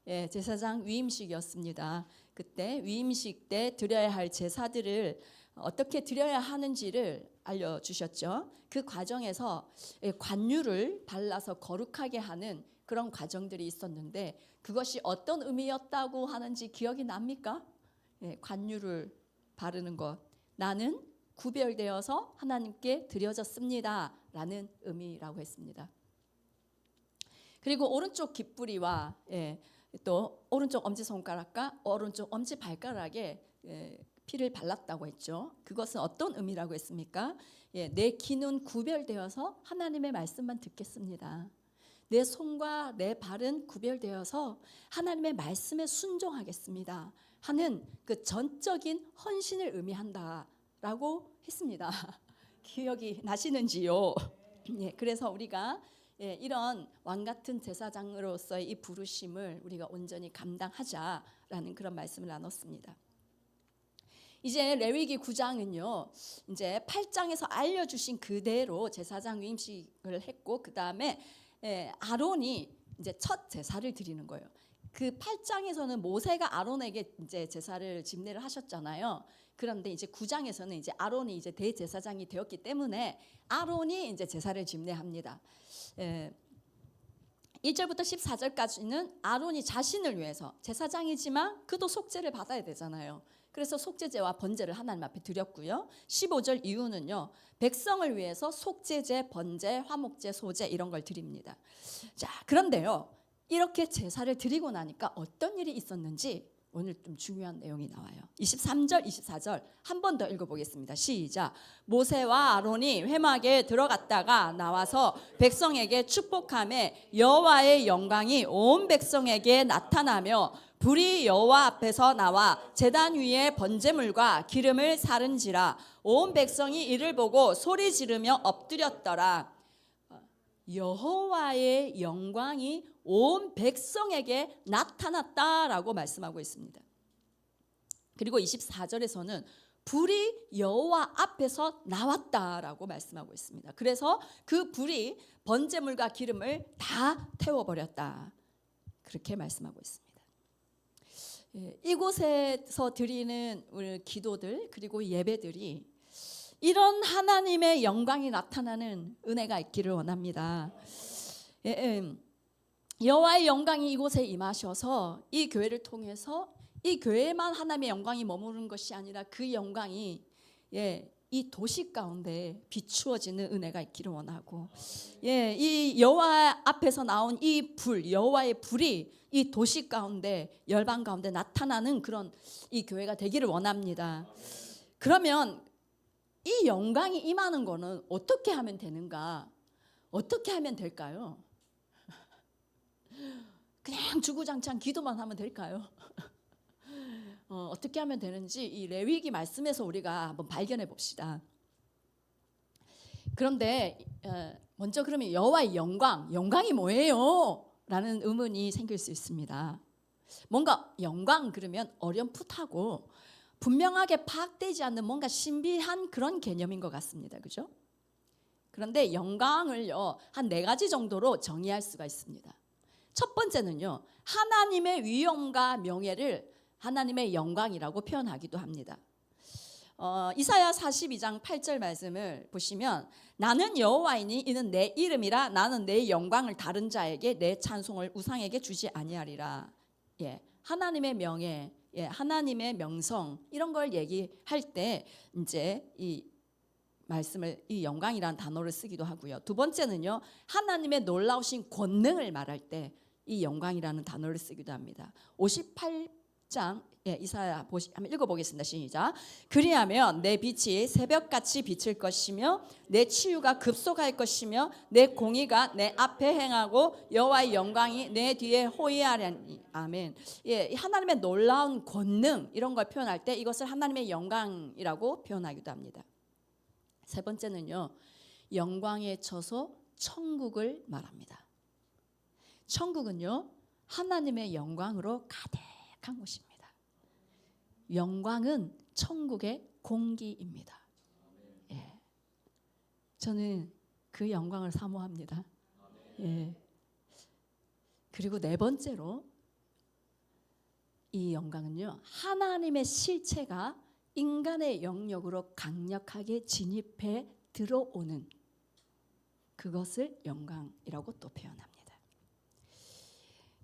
제사장 위임식이었습니다. 그때 위임식 때 드려야 할 제사들을 어떻게 드려야 하는지를 알려주셨죠. 그 과정에서 관유를 발라서 거룩하게 하는 그런 과정들이 있었는데 그것이 어떤 의미였다고 하는지 기억이 납니까? 관유를 바르는 것. 나는 구별되어서 하나님께 드려졌습니다 라는 의미라고 했습니다. 그리고 오른쪽 깃뿌리와 또 오른쪽 엄지손가락과 오른쪽 엄지발가락에 피를 발랐다고 했죠. 그것은 어떤 의미라고 했습니까? 내 귀는 구별되어서 하나님의 말씀만 듣겠습니다. 내 손과 내 발은 구별되어서 하나님의 말씀에 순종하겠습니다 하는 그 전적인 헌신을 의미한다라고 했습니다. 기억이 나시는지요? 그래서 우리가 이런 왕같은 제사장으로서의 이 부르심을 우리가 온전히 감당하자라는 그런 말씀을 나눴습니다. 이제 레위기 9장은요, 이제 8장에서 알려주신 그대로 제사장 위임식을 했고, 그 다음에 아론이 이제 첫 제사를 드리는 거예요. 그 8장에서는 모세가 아론에게 이제 제사를 집례를 하셨잖아요. 그런데 이제 9장에서는 이제 아론이 이제 대제사장이 되었기 때문에 아론이 이제 제사를 집례합니다. 1절부터 14절까지는 아론이 자신을 위해서 제사장이지만 그도 속죄를 받아야 되잖아요. 그래서 속죄제와 번제를 하나님 앞에 드렸고요. 15절 이후는요, 백성을 위해서 속죄제, 번제, 화목제, 소제 이런 걸 드립니다. 자, 그런데요, 이렇게 제사를 드리고 나니까 어떤 일이 있었는지 오늘 좀 중요한 내용이 나와요. 23절, 24절 한 번 더 읽어보겠습니다. 시작. 모세와 아론이 회막에 들어갔다가 나와서 백성에게 축복하매 여호와의 영광이 온 백성에게 나타나며 불이 여호와 앞에서 나와 제단 위에 번제물과 기름을 사른지라 온 백성이 이를 보고 소리 지르며 엎드렸더라. 여호와의 영광이 온 백성에게 나타났다라고 말씀하고 있습니다. 그리고 24절에서는 불이 여호와 앞에서 나왔다라고 말씀하고 있습니다. 그래서 그 불이 번제물과 기름을 다 태워버렸다, 그렇게 말씀하고 있습니다. 이곳에서 드리는 우리 기도들 그리고 예배들이 이런 하나님의 영광이 나타나는 은혜가 있기를 원합니다. 여호와의 영광이 이곳에 임하셔서 이 교회를 통해서 이 교회만 하나님의 영광이 머무르는 것이 아니라 그 영광이 이 도시 가운데 비추어지는 은혜가 있기를 원하고, 이 여호와 앞에서 나온 이 불, 여호와의 불이 이 도시 가운데, 열방 가운데 나타나는 그런 이 교회가 되기를 원합니다. 그러면 이 영광이 임하는 거는 어떻게 하면 되는가? 어떻게 하면 될까요? 그냥 주구장창 기도만 하면 될까요? 어떻게 하면 되는지 이 레위기 말씀에서 우리가 한번 발견해 봅시다. 그런데 먼저 그러면 여호와의 영광이 뭐예요? 라는 의문이 생길 수 있습니다. 뭔가 영광 그러면 어렴풋하고 분명하게 파악되지 않는 뭔가 신비한 그런 개념인 것 같습니다. 그죠? 그런데 영광을요, 한 4가지 정도로 정의할 수가 있습니다. 첫 번째는요, 하나님의 위엄과 명예를 하나님의 영광이라고 표현하기도 합니다. 이사야 42장 8절 말씀을 보시면 나는 여호와이니 이는 내 이름이라 나는 내 영광을 다른 자에게 내 찬송을 우상에게 주지 아니하리라. 하나님의 명예, 하나님의 명성 이런 걸 얘기할 때 이제 이 말씀을 이 영광이라는 단어를 쓰기도 하고요. 두 번째는요, 하나님의 놀라우신 권능을 말할 때 이 영광이라는 단어를 쓰기도 합니다. 58장 이사야 한번 읽어보겠습니다. 시작. 그리하면 내 빛이 새벽같이 비칠 것이며 내 치유가 급속할 것이며 내 공의가 내 앞에 행하고 여호와의 영광이 내 뒤에 호위하리니. 아멘. 하나님의 놀라운 권능 이런 걸 표현할 때 이것을 하나님의 영광이라고 표현하기도 합니다. 세 번째는요, 영광의 처소 천국을 말합니다. 천국은요, 하나님의 영광으로 가득한 곳입니다. 영광은 천국의 공기입니다. 저는 그 영광을 사모합니다. 그리고 네 번째로 이 영광은요, 하나님의 실체가 인간의 영역으로 강력하게 진입해 들어오는 그것을 영광이라고 또 표현합니다.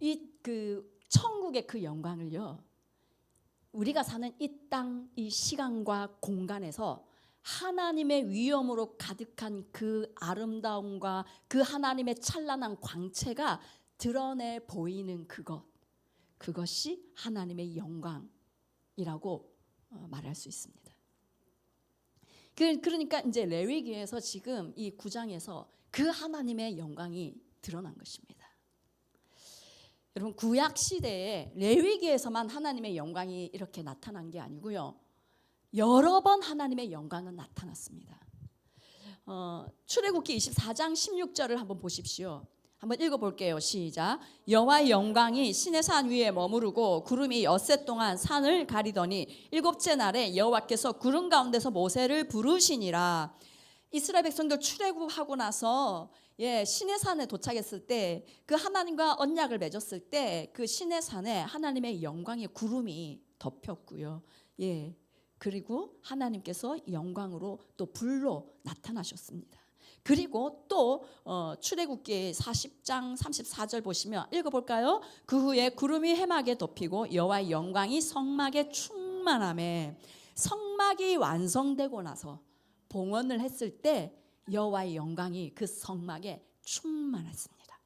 이 천국의 그 영광을요, 우리가 사는 이 땅, 이 시간과 공간에서 하나님의 위엄으로 가득한 그 아름다움과 그 하나님의 찬란한 광채가 드러내 보이는 그것이 하나님의 영광이라고 말할 수 있습니다. 그러니까 이제 레위기에서 지금 이 9장에서 그 하나님의 영광이 드러난 것입니다. 여러분, 구약 시대에 레위기에서만 하나님의 영광이 이렇게 나타난 게 아니고요, 여러 번 하나님의 영광은 나타났습니다. 출애굽기 24장 16절을 한번 보십시오. 한번 읽어볼게요. 시작. 여호와의 영광이 시내 산 위에 머무르고 구름이 엿새 동안 산을 가리더니 일곱째 날에 여호와께서 구름 가운데서 모세를 부르시니라. 이스라엘 백성들 출애굽하고 나서 시내 산에 도착했을 때, 그 하나님과 언약을 맺었을 때 그 시내 산에 하나님의 영광의 구름이 덮였고요. 그리고 하나님께서 영광으로 또 불로 나타나셨습니다. 그리고 또 출애굽기 40장 34절 보시면 읽어볼까요? 그 후에 구름이 해막에 덮이고 여호와의 영광이 성막에 충만하매, 성막이 완성되고 나서 봉헌을 했을 때 여호와의 영광이 그 성막에 충만했습니다.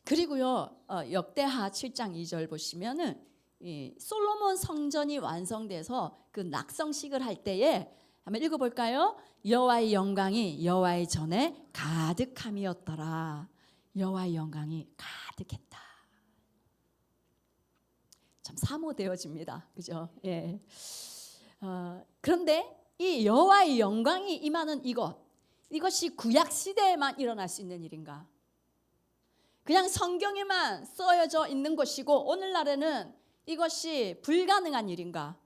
그리고요, 역대하 7장 2절 보시면은 이 솔로몬 성전이 완성돼서 그 낙성식을 할 때에 한번 읽어볼까요? 여호와의 영광이 여호와의 전에 가득함이었더라. 여호와의 영광이 가득했다. 참 사모되어집니다. 그죠? 그런데 이 여호와의 영광이 임하는 이것이 구약 시대에만 일어날 수 있는 일인가? 그냥 성경에만 쓰여져 있는 것이고 오늘날에는 이것이 불가능한 일인가?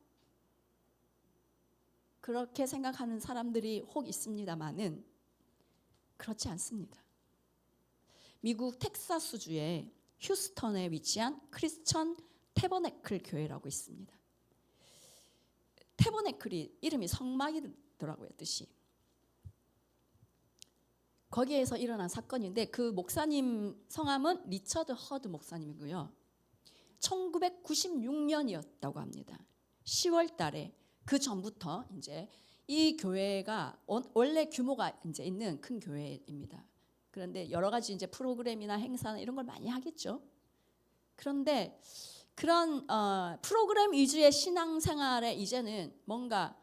그렇게 생각하는 사람들이 혹 있습니다만은 그렇지 않습니다. 미국 텍사스주의 휴스턴에 위치한 크리스천 태버네클 교회라고 있습니다. 태버네클이 이름이 성막이더라고요, 뜻이. 거기에서 일어난 사건인데 그 목사님 성함은 리처드 허드 목사님이고요. 1996년이었다고 합니다. 10월 달에, 그 전부터 이제 이 교회가 원래 규모가 이제 있는 큰 교회입니다. 그런데 여러 가지 이제 프로그램이나 행사나 이런 걸 많이 하겠죠. 그런데 그런 프로그램 위주의 신앙생활에 이제는 뭔가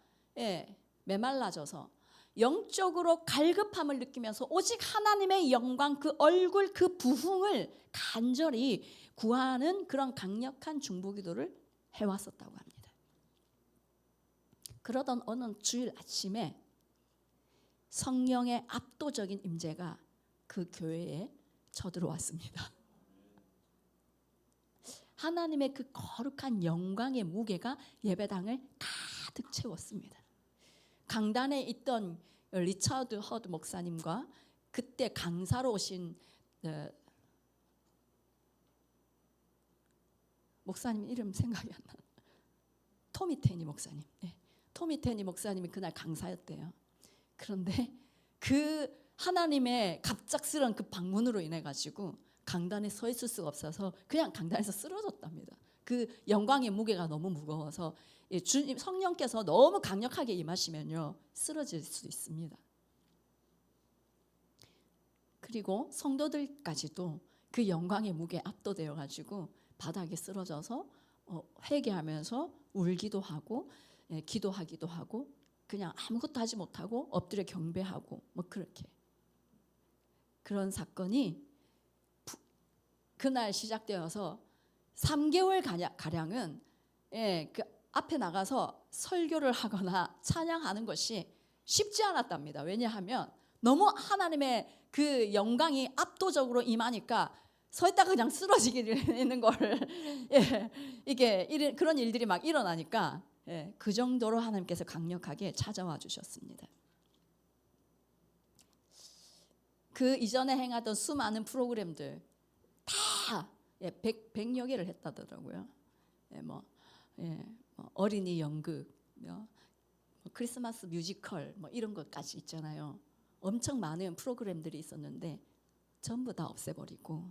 메말라져서 영적으로 갈급함을 느끼면서 오직 하나님의 영광, 그 얼굴, 그 부흥을 간절히 구하는 그런 강력한 중보기도를 해왔었다고 합니다. 그러던 어느 주일 아침에 성령의 압도적인 임재가 그 교회에 쳐들어왔습니다. 하나님의 그 거룩한 영광의 무게가 예배당을 가득 채웠습니다. 강단에 있던 리처드 허드 목사님과 그때 강사로 오신 목사님 이름 생각이 안 나. 토미 테니 목사님. 토미 테니 목사님이 그날 강사였대요. 그런데 그 하나님의 갑작스러운 그 방문으로 인해 가지고 강단에 서 있을 수가 없어서 그냥 강단에서 쓰러졌답니다. 그 영광의 무게가 너무 무거워서 주님 성령께서 너무 강력하게 임하시면요 쓰러질 수 있습니다. 그리고 성도들까지도 그 영광의 무게에 압도되어 가지고 바닥에 쓰러져서 회개하면서 울기도 하고 기도하기도 하고 그냥 아무것도 하지 못하고 엎드려 경배하고 뭐 그렇게 그런 사건이 그날 시작되어서 3개월 가량은 그 앞에 나가서 설교를 하거나 찬양하는 것이 쉽지 않았답니다. 왜냐하면 너무 하나님의 그 영광이 압도적으로 임하니까 서 있다가 그냥 쓰러지는 걸 이게 그런 일들이 막 일어나니까 그 정도로 하나님께서 강력하게 찾아와 주셨습니다. 그 이전에 행하던 수많은 프로그램들 다 100여 개를 했다더라고요. 어린이 연극, 크리스마스 뮤지컬 이런 것까지 있잖아요. 엄청 많은 프로그램들이 있었는데 전부 다 없애버리고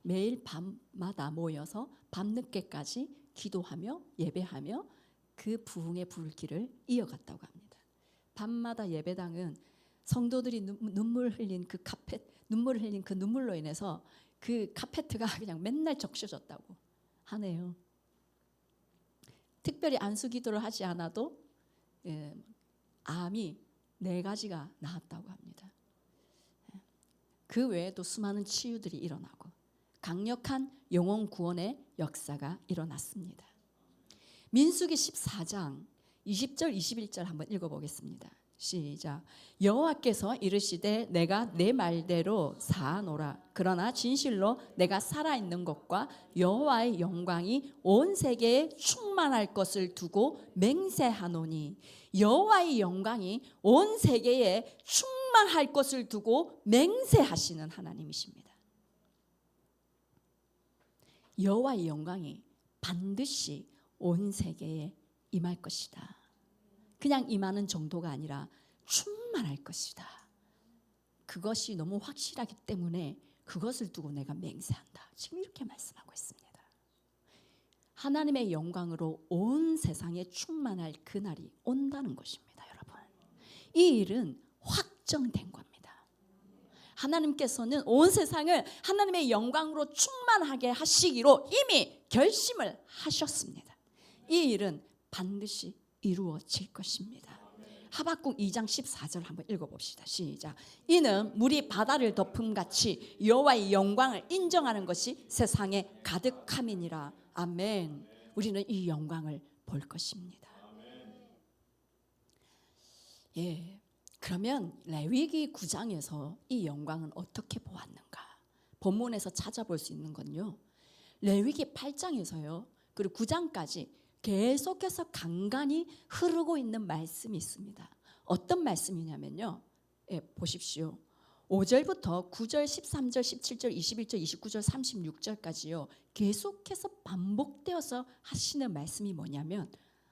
매일 밤마다 모여서 밤늦게까지 기도하며 예배하며 그 부흥의 불길을 이어갔다고 합니다. 밤마다 예배당은 성도들이 눈물을 흘린 그 눈물로 인해서 그 카페트가 그냥 맨날 적셔졌다고 하네요. 특별히 안수 기도를 하지 않아도 암이 4가지가 나았다고 합니다. 그 외에도 수많은 치유들이 일어나고 강력한 영혼 구원의 역사가 일어났습니다. 민수기 14장 20절 21절 한번 읽어보겠습니다. 시작. 여호와께서 이르시되 내가 내 말대로 사노라. 그러나 진실로 내가 살아있는 것과 여호와의 영광이 온 세계에 충만할 것을 두고 맹세하노니. 여호와의 영광이 온 세계에 충만할 것을 두고 맹세하시는 하나님이십니다. 여호와의 영광이 반드시 온 세계에 임할 것이다. 그냥 임하는 정도가 아니라 충만할 것이다. 그것이 너무 확실하기 때문에 그것을 두고 내가 맹세한다. 지금 이렇게 말씀하고 있습니다. 하나님의 영광으로 온 세상에 충만할 그날이 온다는 것입니다. 여러분, 이 일은 확정된 겁니다. 하나님께서는 온 세상을 하나님의 영광으로 충만하게 하시기로 이미 결심을 하셨습니다. 이 일은 반드시 이루어질 것입니다. 하박국 2장 14절 한번 읽어봅시다. 시작. 이는 물이 바다를 덮음같이 여호와의 영광을 인정하는 것이 세상에 가득함이니라. 아멘. 우리는 이 영광을 볼 것입니다. 예. 그러면 레위기 9장에서 이 영광은 어떻게 보았는가? 본문에서 찾아볼 수 있는 건요. 레위기 8장에서요. 그리고 9장까지 계속해서 간간히 흐르고 있는 말씀이 있습니다. 어떤 말씀이냐면요. 보십시오. 5절부터 9절, 13절, 17절, 21절, 29절, 36절까지요. 계속해서 반복되어서 하시는 말씀이 뭐냐면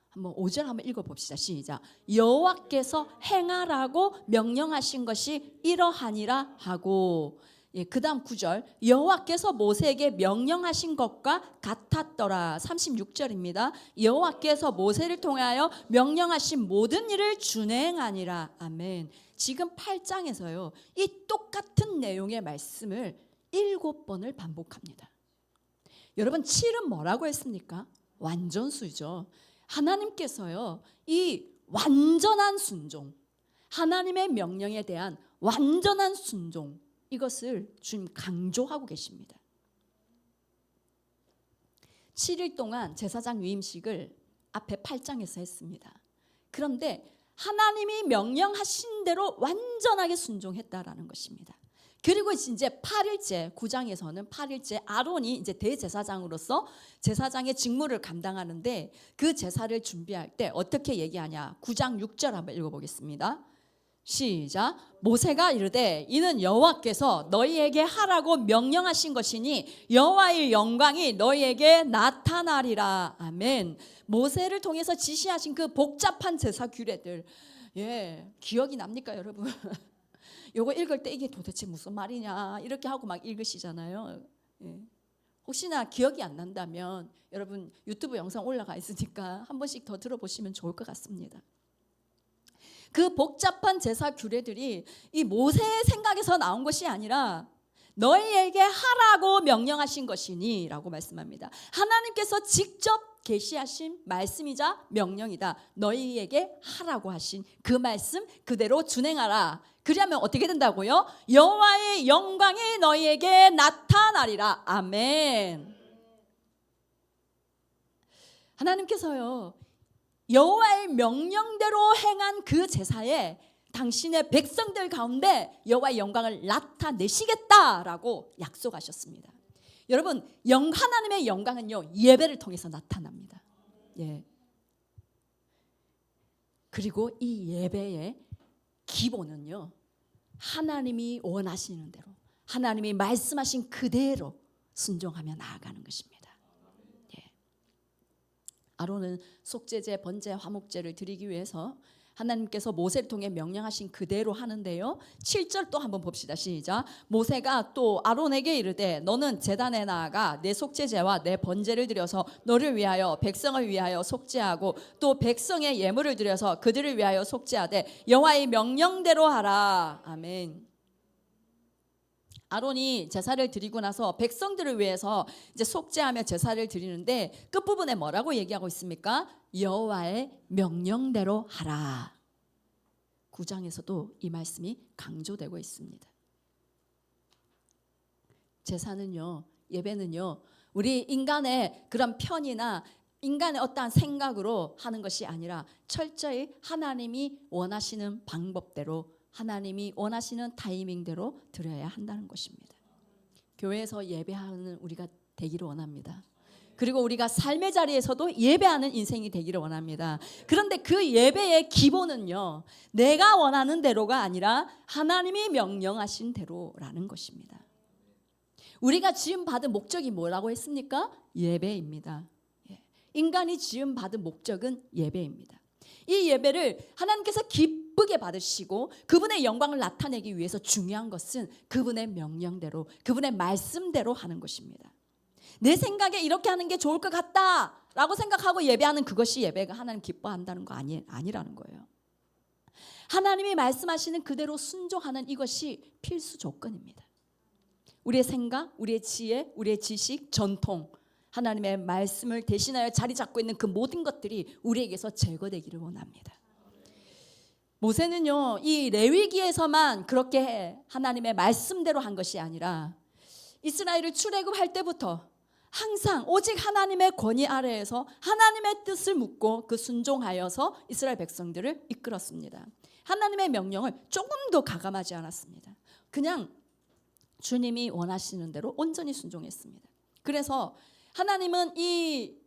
한번 5절 한번 읽어봅시다. 시작. 여호와께서 행하라고 명령하신 것이 이러하니라 하고 그 다음 9절 여호와께서 모세에게 명령하신 것과 같았더라. 36절입니다. 여호와께서 모세를 통하여 명령하신 모든 일을 준행하니라. 아멘. 지금 8장에서요. 이 똑같은 내용의 말씀을 7번을 반복합니다. 여러분 7은 뭐라고 했습니까? 완전수죠. 하나님께서요. 이 완전한 순종, 하나님의 명령에 대한 완전한 순종, 이것을 지금 강조하고 계십니다. 7일 동안 제사장 위임식을 앞에 8장에서 했습니다. 그런데 하나님이 명령하신 대로 완전하게 순종했다라는 것입니다. 그리고 이제 8일째 9장에서는 8일째 아론이 이제 대제사장으로서 제사장의 직무를 감당하는데 그 제사를 준비할 때 어떻게 얘기하냐? 9장 6절 한번 읽어보겠습니다. 시작. 모세가 이르되 이는 여호와께서 너희에게 하라고 명령하신 것이니 여호와의 영광이 너희에게 나타나리라. 아멘. 모세를 통해서 지시하신 그 복잡한 제사 규례들, 기억이 납니까 여러분? 요거 읽을 때 이게 도대체 무슨 말이냐 이렇게 하고 막 읽으시잖아요. 혹시나 기억이 안 난다면 여러분 유튜브 영상 올라가 있으니까 한 번씩 더 들어보시면 좋을 것 같습니다. 그 복잡한 제사 규례들이 이 모세의 생각에서 나온 것이 아니라 너희에게 하라고 명령하신 것이니 라고 말씀합니다. 하나님께서 직접 계시하신 말씀이자 명령이다. 너희에게 하라고 하신 그 말씀 그대로 준행하라. 그러면 어떻게 된다고요? 여호와의 영광이 너희에게 나타나리라. 아멘. 하나님께서요. 여호와의 명령대로 행한 그 제사에 당신의 백성들 가운데 여호와의 영광을 나타내시겠다라고 약속하셨습니다. 여러분, 하나님의 영광은요 예배를 통해서 나타납니다. 그리고 이 예배의 기본은요 하나님이 원하시는 대로, 하나님이 말씀하신 그대로 순종하며 나아가는 것입니다. 예. 아론은 속죄제, 번제, 화목제를 드리기 위해서 하나님께서 모세를 통해 명령하신 그대로 하는데요. 7절 또 한번 봅시다. 시작. 모세가 또 아론에게 이르되 너는 제단에 나아가 내 속죄제와 내 번제를 드려서 너를 위하여 백성을 위하여 속죄하고 또 백성의 예물을 드려서 그들을 위하여 속죄하되 여호와의 명령대로 하라. 아멘. 아론이 제사를 드리고 나서 백성들을 위해서 이제 속죄하며 제사를 드리는데 끝부분에 뭐라고 얘기하고 있습니까? 여호와의 명령대로 하라. 9장에서도 이 말씀이 강조되고 있습니다. 제사는요, 예배는요, 우리 인간의 그런 편이나 인간의 어떠한 생각으로 하는 것이 아니라 철저히 하나님이 원하시는 방법대로, 하나님이 원하시는 타이밍대로 드려야 한다는 것입니다. 교회에서 예배하는 우리가 되기를 원합니다. 그리고 우리가 삶의 자리에서도 예배하는 인생이 되기를 원합니다. 그런데 그 예배의 기본은요, 내가 원하는 대로가 아니라 하나님이 명령하신 대로라는 것입니다. 우리가 지음 받은 목적이 뭐라고 했습니까? 예배입니다. 인간이 지음 받은 목적은 예배입니다. 이 예배를 하나님께서 기쁘게 받으시고 그분의 영광을 나타내기 위해서 중요한 것은 그분의 명령대로, 그분의 말씀대로 하는 것입니다. 내 생각에 이렇게 하는 게 좋을 것 같다라고 생각하고 예배하는 그것이 예배가 하나님 기뻐한다는 거 아니라는 거예요. 하나님이 말씀하시는 그대로 순종하는 이것이 필수 조건입니다. 우리의 생각, 우리의 지혜, 우리의 지식, 전통, 하나님의 말씀을 대신하여 자리 잡고 있는 그 모든 것들이 우리에게서 제거되기를 원합니다. 모세는요, 이 레위기에서만 그렇게 하나님의 말씀대로 한 것이 아니라 이스라엘을 출애굽할 때부터 항상 오직 하나님의 권위 아래에서 하나님의 뜻을 묻고 그 순종하여서 이스라엘 백성들을 이끌었습니다. 하나님의 명령을 조금도 가감하지 않았습니다. 그냥 주님이 원하시는 대로 온전히 순종했습니다. 그래서 하나님은 이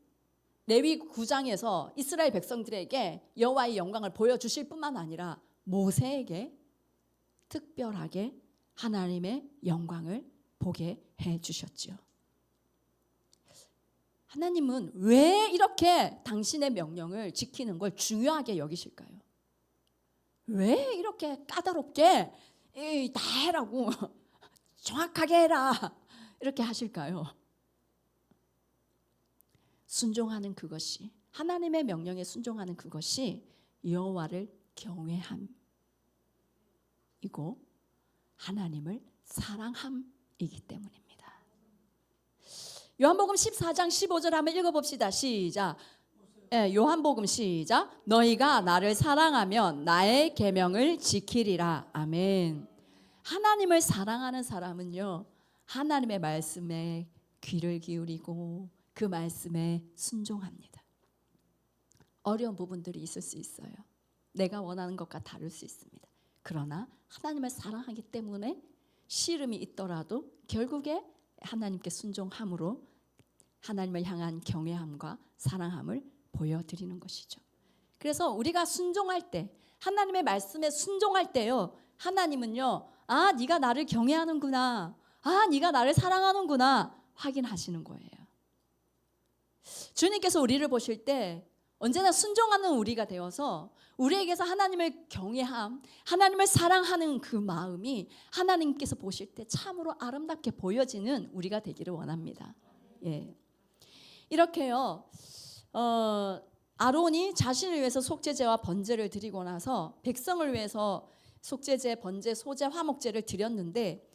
레위 9장에서 이스라엘 백성들에게 여호와의 영광을 보여주실 뿐만 아니라 모세에게 특별하게 하나님의 영광을 보게 해주셨지요. 하나님은 왜 이렇게 당신의 명령을 지키는 걸 중요하게 여기실까요? 왜 이렇게 까다롭게 다 해라고 정확하게 해라 이렇게 하실까요? 순종하는 그것이, 하나님의 명령에 순종하는 그것이 여호와를 경외함이고 하나님을 사랑함이기 때문입니다. 요한복음 14장 15절 한번 읽어봅시다. 시작. 요한복음 시작. 너희가 나를 사랑하면 나의 계명을 지키리라. 아멘. 하나님을 사랑하는 사람은요, 하나님의 말씀에 귀를 기울이고 그 말씀에 순종합니다. 어려운 부분들이 있을 수 있어요. 내가 원하는 것과 다를 수 있습니다. 그러나 하나님을 사랑하기 때문에 시름이 있더라도 결국에 하나님께 순종함으로 하나님을 향한 경외함과 사랑함을 보여드리는 것이죠. 그래서 우리가 순종할 때, 하나님의 말씀에 순종할 때요, 하나님은요, 아, 네가 나를 경외하는구나, 아, 네가 나를 사랑하는구나 확인하시는 거예요. 주님께서 우리를 보실 때 언제나 순종하는 우리가 되어서 우리에게서 하나님을 경외함, 하나님을 사랑하는 그 마음이 하나님께서 보실 때 참으로 아름답게 보여지는 우리가 되기를 원합니다. 예. 이렇게요, 아론이 자신을 위해서 속죄제와 번제를 드리고 나서 백성을 위해서 속죄제, 번제, 소제, 화목제를 드렸는데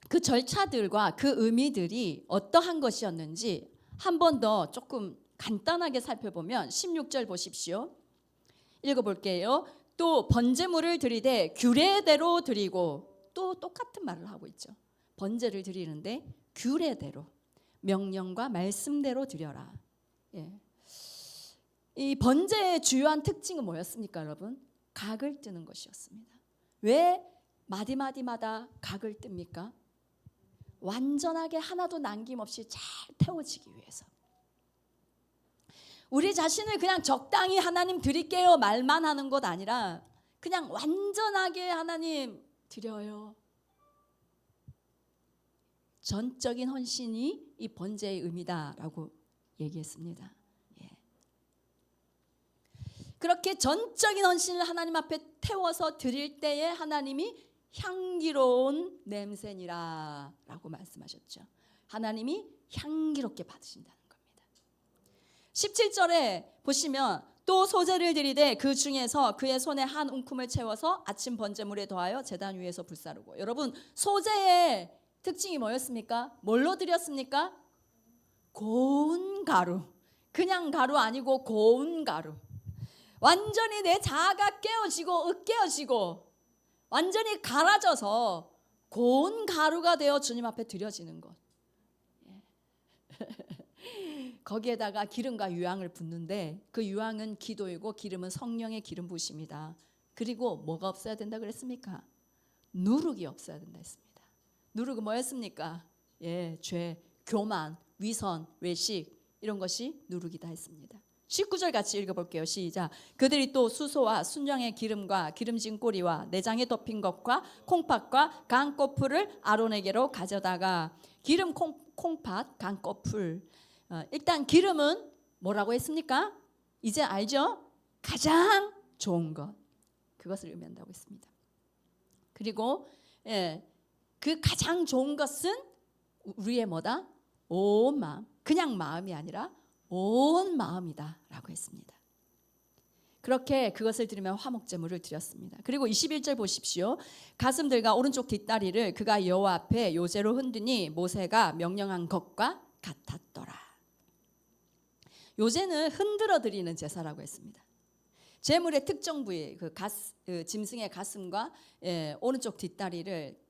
그 절차들과 그 의미들이 어떠한 것이었는지 한 번 더 조금 간단하게 살펴보면 16절 보십시오. 읽어볼게요. 또 번제물을 드리되 규례대로 드리고, 또 똑같은 말을 하고 있죠. 번제를 드리는데 규례대로, 명령과 말씀대로 드려라. 예. 이 번제의 주요한 특징은 뭐였습니까, 여러분? 각을 뜨는 것이었습니다. 왜 마디마디마다 각을 뜹니까? 완전하게 하나도 남김없이 잘 태워지기 위해서. 우리 자신을 그냥 적당히 하나님 드릴게요 말만 하는 것 아니라 그냥 완전하게 하나님 드려요. 전적인 헌신이 이 번제의 의미다라고 얘기했습니다. 예. 그렇게 전적인 헌신을 하나님 앞에 태워서 드릴 때에 하나님이 향기로운 냄새니라라고 말씀하셨죠. 하나님이 향기롭게 받으신다는 겁니다. 17절에 보시면 또 소제를 드리되 그 중에서 그의 손에 한 움큼을 채워서 아침 번제물에 더하여 제단 위에서 불사르고. 여러분, 소제의 특징이 뭐였습니까? 뭘로 드렸습니까? 고운 가루. 그냥 가루 아니고 고운 가루. 완전히 내 자아가 깨어지고 으깨어지고 완전히 갈아져서 고운 가루가 되어 주님 앞에 드려지는 것. 거기에다가 기름과 유향을 붓는데 그 유향은 기도이고 기름은 성령의 기름 부으심이다. 그리고 뭐가 없어야 된다 그랬습니까? 누룩이 없어야 된다 했습니다. 누룩은 뭐였습니까? 죄, 교만, 위선, 외식 이런 것이 누룩이다 했습니다. 19절 같이 읽어볼게요. 시작. 그들이 또 수소와 순양의 기름과 기름진 꼬리와 내장에 덮인 것과 콩팥과 강꺼풀을 아론에게로 가져다가 기름, 콩팥, 강꺼풀. 일단 기름은 뭐라고 했습니까? 이제 알죠? 가장 좋은 것. 그것을 의미한다고 했습니다. 그리고 그 가장 좋은 것은 우리의 뭐다? 온 마음. 그냥 마음이 아니라 온 마음이다 라고 했습니다. 그렇게 그것을 드리면 화목제물을 드렸습니다. 그리고 21절 보십시오. 가슴들과 오른쪽 뒷다리를 그가 여호와 앞에 요제로 흔드니 모세가 명령한 것과 같았더라. 요제는 흔들어 드리는 제사라고 했습니다. 제물의 특정 부위, 짐승의 가슴과 오른쪽 뒷다리를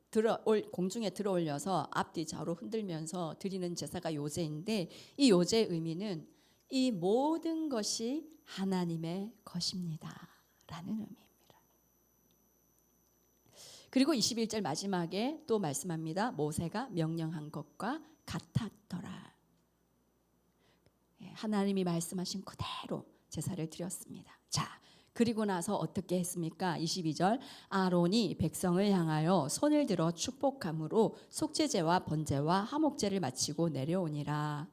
공중에 들어 올려서 앞뒤 좌우로 흔들면서 드리는 제사가 요제인데 이 요제의 의미는 이 모든 것이 하나님의 것입니다 라는 의미입니다. 그리고 21절 마지막에 또 말씀합니다. 모세가 명령한 것과 같았더라. 하나님이 말씀하신 그대로 제사를 드렸습니다. 자, 그리고 나서 어떻게 했습니까? 22절 아론이 백성을 향하여 손을 들어 축복함으로 속죄제와 번제와 화목제를 마치고 내려오니라.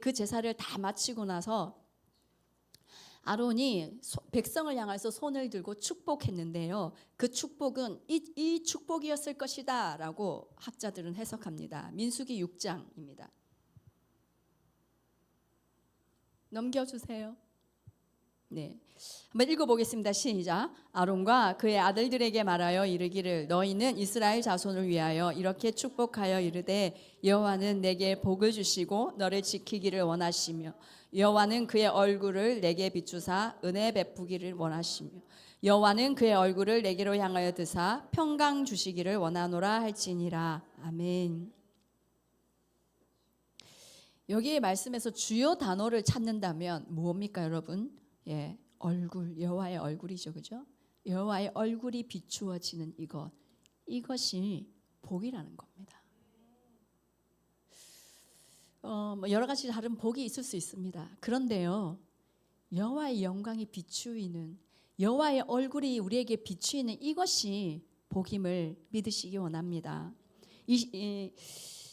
그 제사를 다 마치고 나서 아론이 백성을 향해서 손을 들고 축복했는데요. 그 축복은 이 축복이었을 것이다 라고 학자들은 해석합니다. 민수기 6장입니다. 넘겨주세요. 네, 한번 읽어보겠습니다. 시작. 아론과 그의 아들들에게 말하여 이르기를 너희는 이스라엘 자손을 위하여 이렇게 축복하여 이르되 여호와는 내게 복을 주시고 너를 지키기를 원하시며 여호와는 그의 얼굴을 내게 비추사 은혜 베푸기를 원하시며 여호와는 그의 얼굴을 내게로 향하여 드사 평강 주시기를 원하노라 할지니라. 아멘. 여기에 말씀에서 주요 단어를 찾는다면 무엇입니까, 여러분? 얼굴, 여호와의 얼굴이죠, 그죠? 여호와의 얼굴이 비추어지는 이것이 복이라는 겁니다. 여러 가지 다른 복이 있을 수 있습니다. 그런데요, 여호와의 영광이 비추이는 여호와의 얼굴이 우리에게 비추이는 이것이 복임을 믿으시기 원합니다.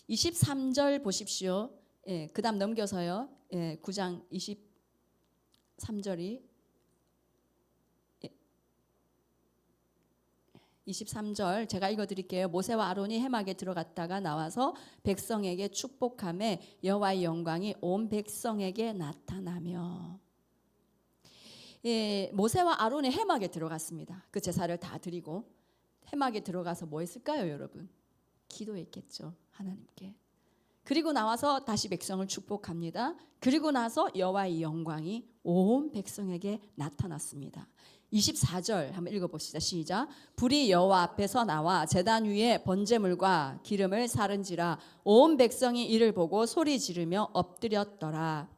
23절 보십시오. 그다음 넘겨서요. 9장 23절이 23절 제가 읽어드릴게요. 모세와 아론이 해막에 들어갔다가 나와서 백성에게 축복하며 여호와의 영광이 온 백성에게 나타나며. 모세와 아론이 해막에 들어갔습니다. 그 제사를 다 드리고 해막에 들어가서 뭐 했을까요, 여러분? 기도했겠죠, 하나님께. 그리고 나와서 다시 백성을 축복합니다. 그리고 나서 여호와의 영광이 온 백성에게 나타났습니다. 24절 한번 읽어봅시다. 시작. 불이 여호와 앞에서 나와 제단 위에 번제물과 기름을 사른지라 온 백성이 이를 보고 소리 지르며 엎드렸더라.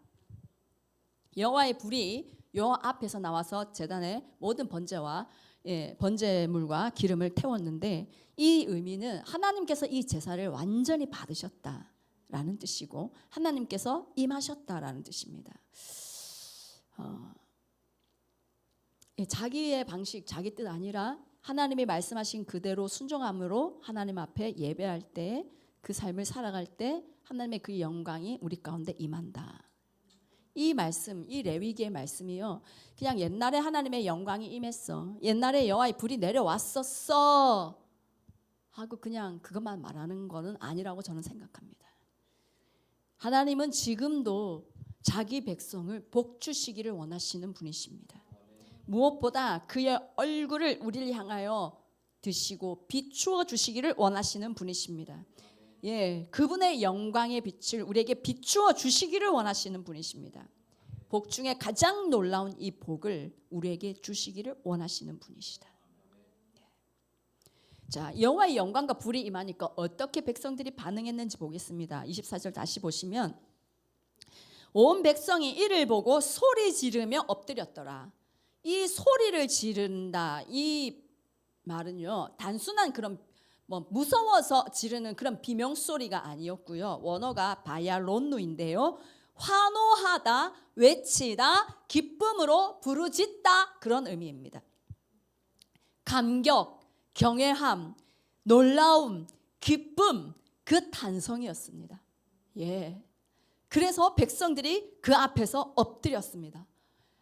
여호와의 불이 여호와 앞에서 나와서 제단에 모든 번제와 번제물과 기름을 태웠는데 이 의미는 하나님께서 이 제사를 완전히 받으셨다라는 뜻이고 하나님께서 임하셨다라는 뜻입니다. 자기의 방식, 자기 뜻 아니라 하나님이 말씀하신 그대로 순종함으로 하나님 앞에 예배할 때 그 삶을 살아갈 때 하나님의 그 영광이 우리 가운데 임한다. 이 말씀, 이 레위기의 말씀이요, 그냥 옛날에 하나님의 영광이 임했어, 옛날에 여호와의 불이 내려왔었어 하고 그냥 그것만 말하는 거는 아니라고 저는 생각합니다. 하나님은 지금도 자기 백성을 복 주시기를 원하시는 분이십니다. 무엇보다 그의 얼굴을 우리를 향하여 드시고 비추어 주시기를 원하시는 분이십니다. 예, 그분의 영광의 빛을 우리에게 비추어 주시기를 원하시는 분이십니다. 복 중에 가장 놀라운 이 복을 우리에게 주시기를 원하시는 분이시다. 자, 여호와의 영광과 불이 임하니까 어떻게 백성들이 반응했는지 보겠습니다. 24절 다시 보시면 온 백성이 이를 보고 소리 지르며 엎드렸더라. 이 소리를 지른다, 이 말은요, 단순한 그런 무서워서 지르는 그런 비명소리가 아니었고요. 원어가 바야론누인데요, 환호하다, 외치다, 기쁨으로 부르짖다, 그런 의미입니다. 감격, 경외함, 놀라움, 기쁨, 그 탄성이었습니다. 예. 그래서 백성들이 그 앞에서 엎드렸습니다.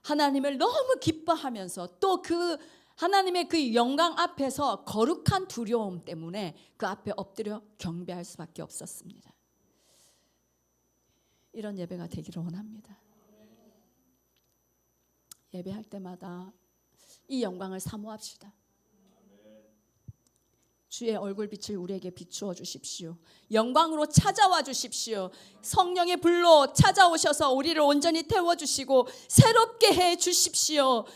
하나님을 너무 기뻐하면서 또 그 하나님의 그 영광 앞에서 거룩한 두려움 때문에 그 앞에 엎드려 경배할 수밖에 없었습니다. 이런 예배가 되기를 원합니다. 예배할 때마다 이 영광을 사모합시다. 주의 얼굴빛을 우리에게 비추어 주십시오. 영광으로 찾아와 주십시오. 성령의 불로 찾아오셔서 우리를 온전히 태워주시고 새롭게 해 주십시오.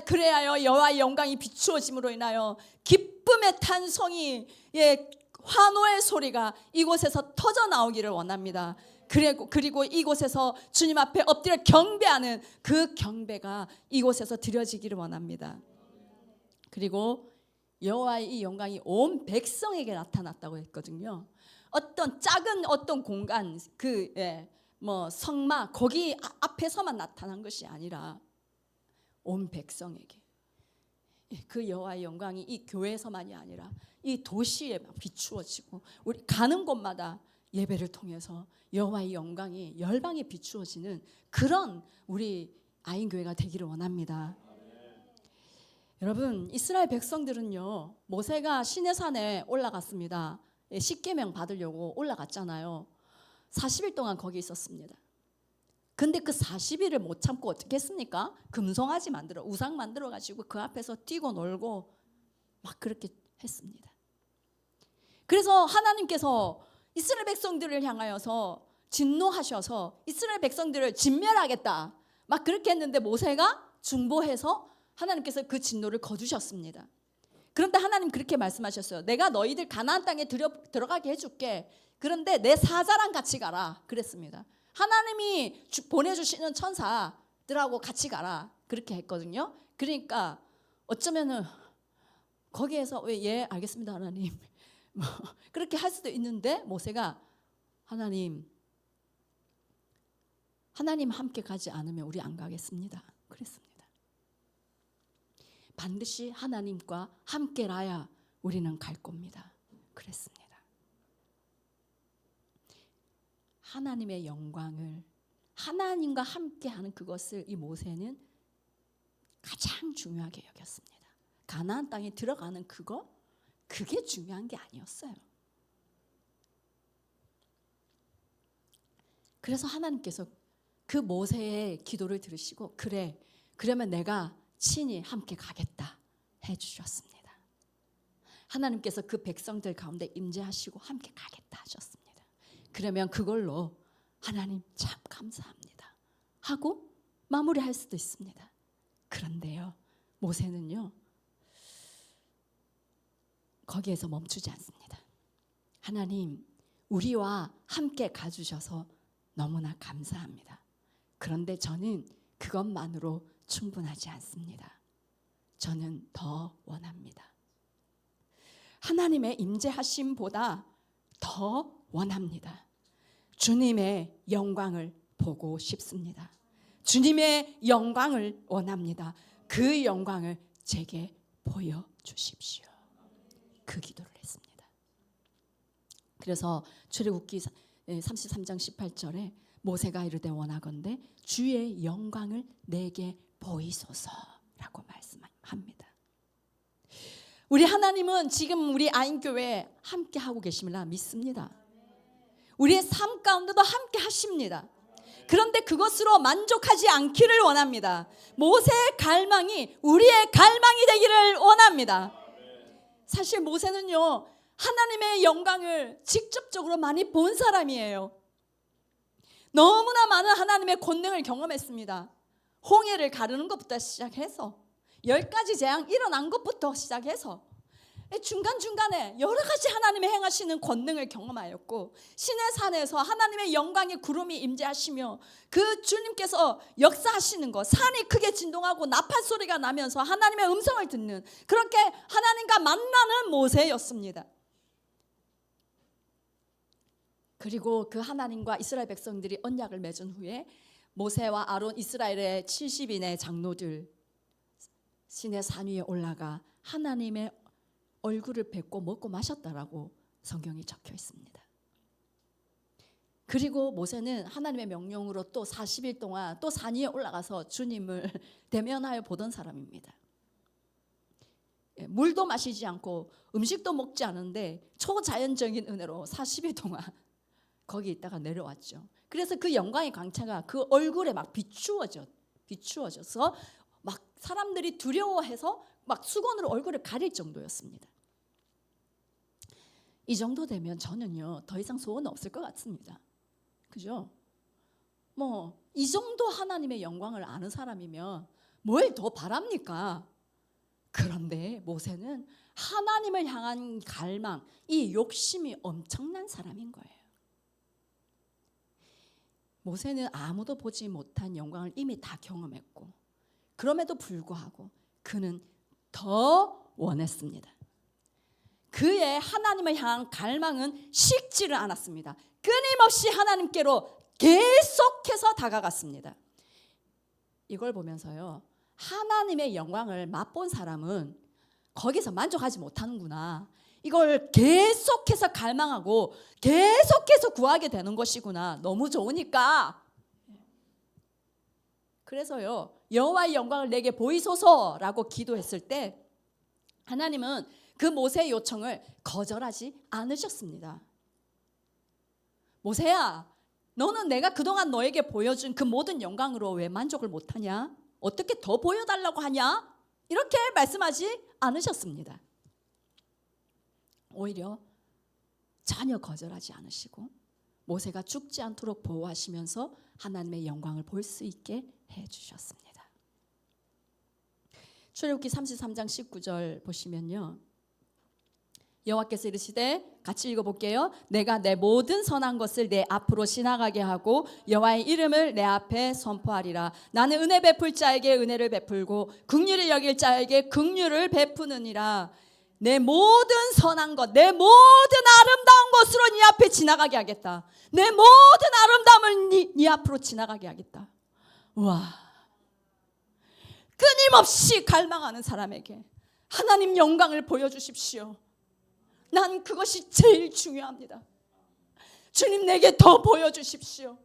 그래야 여호와의 영광이 비추어짐으로 인하여 기쁨의 탄성이, 예, 환호의 소리가 이곳에서 터져 나오기를 원합니다. 그리고 이곳에서 주님 앞에 엎드려 경배하는 그 경배가 이곳에서 드려지기를 원합니다. 그리고 여호와의 이 영광이 온 백성에게 나타났다고 했거든요. 어떤 작은 어떤 공간, 성막 거기 앞에서만 나타난 것이 아니라 온 백성에게, 그 여호와의 영광이 이 교회에서만이 아니라 이 도시에 비추어지고 우리 가는 곳마다 예배를 통해서 여호와의 영광이 열방에 비추어지는 그런 우리 아인교회가 되기를 원합니다. 여러분, 이스라엘 백성들은요, 모세가 시내산에 올라갔습니다. 십계명 받으려고 올라갔잖아요. 40일 동안 거기 있었습니다. 근데 그 40일을 못 참고 어떻게 했습니까? 금송아지 만들어, 우상 만들어 가지고 그 앞에서 뛰고 놀고 막 그렇게 했습니다. 그래서 하나님께서 이스라엘 백성들을 향하여서 진노하셔서 이스라엘 백성들을 진멸하겠다 막 그렇게 했는데 모세가 중보해서 하나님께서 그 진노를 거두셨습니다. 그런데 하나님 그렇게 말씀하셨어요. 내가 너희들 가나안 땅에 들어가게 해줄게. 그런데 내 사자랑 같이 가라 그랬습니다. 하나님이 보내주시는 천사들하고 같이 가라 그렇게 했거든요. 그러니까 어쩌면은 거기에서 예 알겠습니다 하나님 그렇게 할 수도 있는데 모세가 하나님 함께 가지 않으면 우리 안 가겠습니다 그랬습니다. 반드시 하나님과 함께라야 우리는 갈 겁니다 그랬습니다. 하나님의 영광을, 하나님과 함께하는 그것을 이 모세는 가장 중요하게 여겼습니다. 가나안 땅에 들어가는 그게 중요한 게 아니었어요. 그래서 하나님께서 그 모세의 기도를 들으시고 그래, 그러면 내가 친히 함께 가겠다 해주셨습니다. 하나님께서 그 백성들 가운데 임재하시고 함께 가겠다 하셨습니다. 그러면 그걸로 하나님 참 감사합니다 하고 마무리할 수도 있습니다. 그런데요, 모세는요 거기에서 멈추지 않습니다. 하나님 우리와 함께 가주셔서 너무나 감사합니다. 그런데 저는 그것만으로 충분하지 않습니다. 저는 더 원합니다. 하나님의 임재하심보다 더 원합니다. 주님의 영광을 보고 싶습니다. 주님의 영광을 원합니다. 그 영광을 제게 보여주십시오. 그 기도를 했습니다. 그래서 출애굽기 33장 18절에 모세가 이르되 원하건대 주의 영광을 내게 보이소서라고 말씀합니다. 우리 하나님은 지금 우리 아인교회에 함께 하고 계심을 믿습니다. 우리의 삶 가운데도 함께 하십니다. 그런데 그것으로 만족하지 않기를 원합니다. 모세의 갈망이 우리의 갈망이 되기를 원합니다. 사실 모세는요, 하나님의 영광을 직접적으로 많이 본 사람이에요. 너무나 많은 하나님의 권능을 경험했습니다. 홍해를 가르는 것부터 시작해서 10가지 재앙 일어난 것부터 시작해서 중간중간에 여러 가지 하나님의 행하시는 권능을 경험하였고, 시내산에서 하나님의 영광의 구름이 임재하시며 그 주님께서 역사하시는 것, 산이 크게 진동하고 나팔 소리가 나면서 하나님의 음성을 듣는, 그렇게 하나님과 만나는 모세였습니다. 그리고 그 하나님과 이스라엘 백성들이 언약을 맺은 후에 모세와 아론, 이스라엘의 70인의 장로들 시내산 위에 올라가 하나님의 얼굴을 뵙고 먹고 마셨다라고 성경에 적혀 있습니다. 그리고 모세는 하나님의 명령으로 또 40일 동안 또 산 위에 올라가서 주님을 대면하여 보던 사람입니다. 물도 마시지 않고 음식도 먹지 않은데 초자연적인 은혜로 40일 동안 거기 있다가 내려왔죠. 그래서 그 영광의 광채가 그 얼굴에 막 비추어져서 막 사람들이 두려워해서 막 수건으로 얼굴을 가릴 정도였습니다. 이 정도 되면 저는요, 더 이상 소원 없을 것 같습니다. 그죠? 이 정도 하나님의 영광을 아는 사람이면 뭘 더 바랍니까? 그런데 모세는 하나님을 향한 갈망, 이 욕심이 엄청난 사람인 거예요. 모세는 아무도 보지 못한 영광을 이미 다 경험했고, 그럼에도 불구하고 그는 더 원했습니다. 그의 하나님을 향한 갈망은 식지를 않았습니다. 끊임없이 하나님께로 계속해서 다가갔습니다. 이걸 보면서요, 하나님의 영광을 맛본 사람은 거기서 만족하지 못하는구나, 이걸 계속해서 갈망하고 계속해서 구하게 되는 것이구나, 너무 좋으니까. 그래서요, 여호와의 영광을 내게 보이소서라고 기도했을 때 하나님은 그 모세의 요청을 거절하지 않으셨습니다. 모세야, 너는 내가 그동안 너에게 보여준 그 모든 영광으로 왜 만족을 못하냐? 어떻게 더 보여달라고 하냐? 이렇게 말씀하지 않으셨습니다. 오히려 전혀 거절하지 않으시고 모세가 죽지 않도록 보호하시면서 하나님의 영광을 볼 수 있게 해주셨습니다. 출애굽기 33장 19절 보시면요, 여호와께서 이르시되, 같이 읽어볼게요. 내가 내 모든 선한 것을 내 앞으로 지나가게 하고 여호와의 이름을 내 앞에 선포하리라. 나는 은혜 베풀 자에게 은혜를 베풀고 긍휼을 여길 자에게 긍휼을 베푸느니라. 내 모든 선한 것, 내 모든 아름다운 것으로 네 앞에 지나가게 하겠다. 내 모든 아름다움을 네 앞으로 지나가게 하겠다. 와, 끊임없이 갈망하는 사람에게 하나님 영광을 보여주십시오. 난 그것이 제일 중요합니다. 주님, 내게 더 보여주십시오.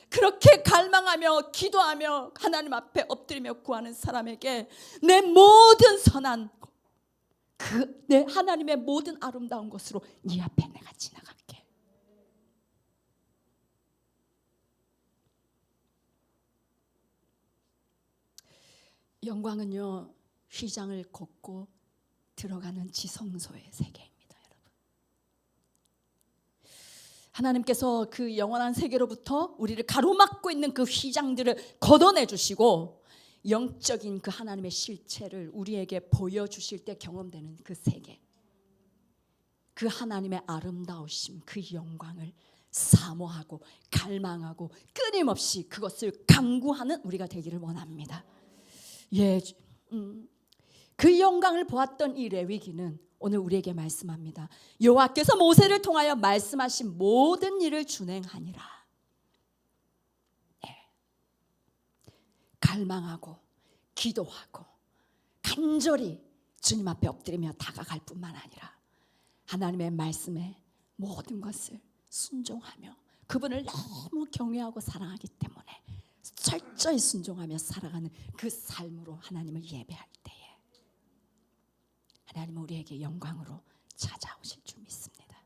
그렇게 갈망하며 기도하며 하나님 앞에 엎드리며 구하는 사람에게 내 모든 선한 내 하나님의 모든 아름다운 것으로 네 앞에 내가 지나갈게. 영광은요, 휘장을 걷고 들어가는 지성소의 세계입니다, 여러분. 하나님께서 그 영원한 세계로부터 우리를 가로막고 있는 그 휘장들을 걷어내 주시고 영적인 그 하나님의 실체를 우리에게 보여주실 때 경험되는 그 세계, 그 하나님의 아름다우심, 그 영광을 사모하고 갈망하고 끊임없이 그것을 강구하는 우리가 되기를 원합니다. 예, 그 영광을 보았던 이 레위기는 오늘 우리에게 말씀합니다. 여호와께서 모세를 통하여 말씀하신 모든 일을 준행하니라. 네. 갈망하고 기도하고 간절히 주님 앞에 엎드리며 다가갈 뿐만 아니라 하나님의 말씀에 모든 것을 순종하며 그분을 너무 경외하고 사랑하기 때문에 철저히 순종하며 살아가는 그 삶으로 하나님을 예배할 때에 하나님은 우리에게 영광으로 찾아오실 줄 믿습니다.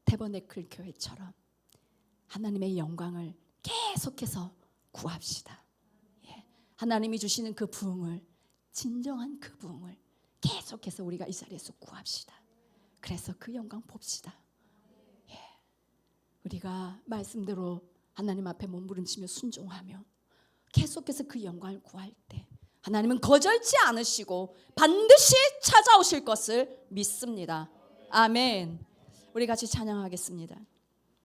태버네클 교회처럼 하나님의 영광을 계속해서 구합시다. 하나님이 주시는 그 부흥을, 진정한 그 부흥을 계속해서 우리가 이 자리에서 구합시다. 그래서 그 영광 봅시다. 우리가 말씀대로 하나님 앞에 몸부림치며 순종하며 계속해서 그 영광을 구할 때 하나님은 거절치 않으시고 반드시 찾아오실 것을 믿습니다. 아멘. 우리 같이 찬양하겠습니다.